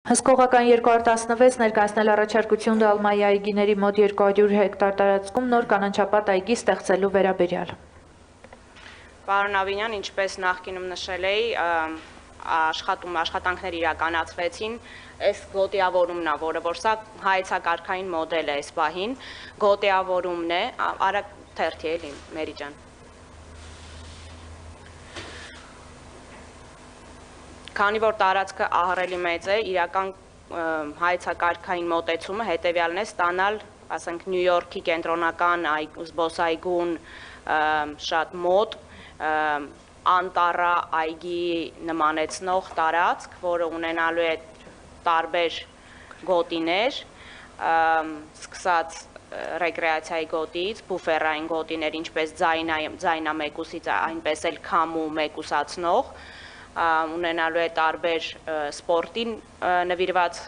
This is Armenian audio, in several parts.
Հսկողական 216 ներկայացնել առաջարկություն Դալմայի այգիների մոտ 200 հեկտար տարածքում նոր կանաչապատ այգի ստեղծելու վերաբերյալ։ Պարոն Ավինյան, ինչպես նախկինում նշել էի, աշխատանքներ իրականացվեցին, այս գոտիավորումն է, որը որ սա հայեցակարգային մոդել է այս պահին, գոտիավորումն է, արագ թերթի էլի, Մերի ջան։ Քանի որ տարածքը ահռելի մեծ է, իրական հայեցակարգային մոտեցումը հետևյալն է ստանալ, ասենք Նյու Յորքի կենտրոնական զբոսայգուն շատ մոտ, անտառա այգի նմանեցնող տարածք, որը ունենալու է տարբեր գոտիներ, սկսած ռեկրեացիայի գոտից, բուֆերային գոտիներ, ինչպես ձայնամեկուսից, այնպես էլ քամու մեկուսացնող, ունենալու է տարբեր սպորտին նվիրված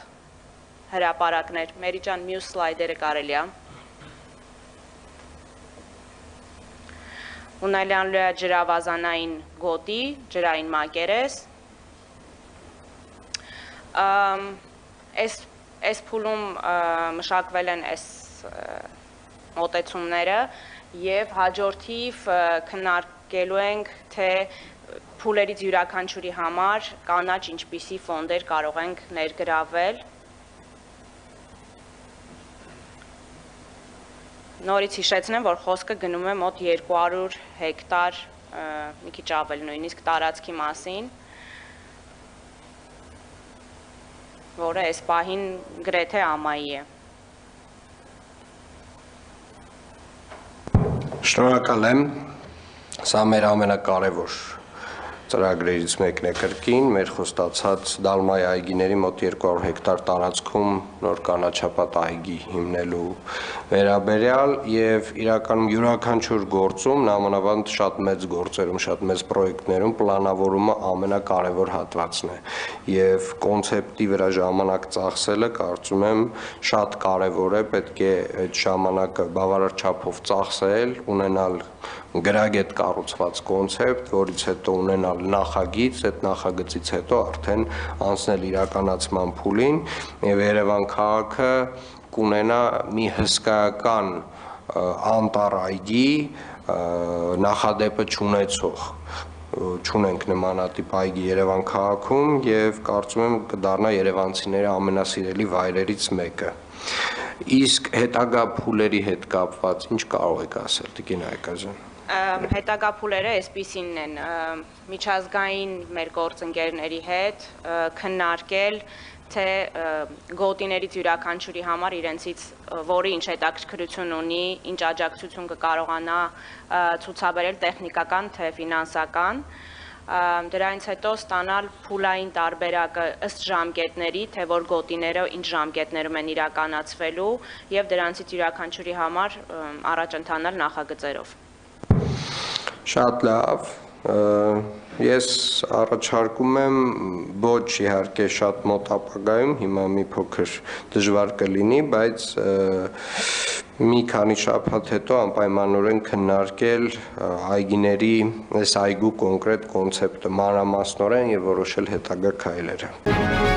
հրապարակներ։ Մերի ջան, մյուս սլայդերը կարելի է։ Ունենալու է ջրավազանային գոտի, ջրային մակերես։ Այս փուլում մշակվել են այս մոտեցումները եւ հաջորդիվ քննարկելու ենք, թե փուլերից յուրաքանչյուրի համար կանաչ ինչպիսի ֆոնդեր կարող ենք ներգրավել։ Նորից հիշեցնեմ, որ խոսքը գնում է մոտ 200 հեկտար, մի քիչ ավել նույնիսկ տարածքի մասին, որը այս պահին գրեթե ամայի է։ Շնորհակալ եմ, սա մեր ամենակարևոր ծրագրերից մեկն է կրկին, մեր խոստացած Դալմայի այգիների մոտ 200 հեկտար տարածքում նոր կանաչապատ այգի հիմնելու վերաբերյալ եւ իրականում յուրաքանչյուր գործում, նամանավանդ շատ մեծ գործերում, շատ մեծ պրոյեկտներում պլանավորումը ամենակարևոր հատվածն է եւ կոնցեպտի վրա ժամանակ ծախսելը կարծում եմ շատ կարևոր է, պետք է այդ ժամանակը բավարար չափով ծախսել, ունենալ գրագետ կառուցված կոնցեպտ, որից հետո ունենալ նախագիծ, այդ նախագծից հետո արդեն անցնել իրականացման փուլին եւ Երևան քաղաքը կունենա մի հսկայական անտառ այգի նախադեպը չունեցող չունենք նմանատիպ այգի Երևան քաղաքում եւ կարծում եմ կդառնա երևանցիների ամենասիրելի վայրերից մեկը։ Իսկ հետագա փուլերի հետ կապված ինչ կարող եք ասել, Տիկին Այգազյան։ Հետագա փուլերը այսպիսինն են, միջազգային մեր գործընկերների հետ քննարկել, թե գոտիներից յուրաքանչյուրի համար իրենցից որի ինչ հետաքրքրություն ունի, ինչ աջակցություն կկարողանա ցուցաբերել տեխնիկական թե ֆինանսական, դրանից հետո ստանալ փուլային տարբերակը ըստ ժամկետների, թե որ գոտիները ինչ ժամկետներում են իրականացվելու եւ դրանցից յուրաքանչյուրի համար առաջ ընթանալ նախագծերով։ Շատ լավ, ես առաջարկում եմ ոչ իհարկե շատ մոտ ապագայում, հիմա մի փոքր դժվար կլինի, բայց մի քանի շաբաթ հետո անպայմանորեն քննարկել այգիների այս այգու կոնկրետ կոնցեպտը մանրամասնորեն եւ որոշել հետագա քայլերը։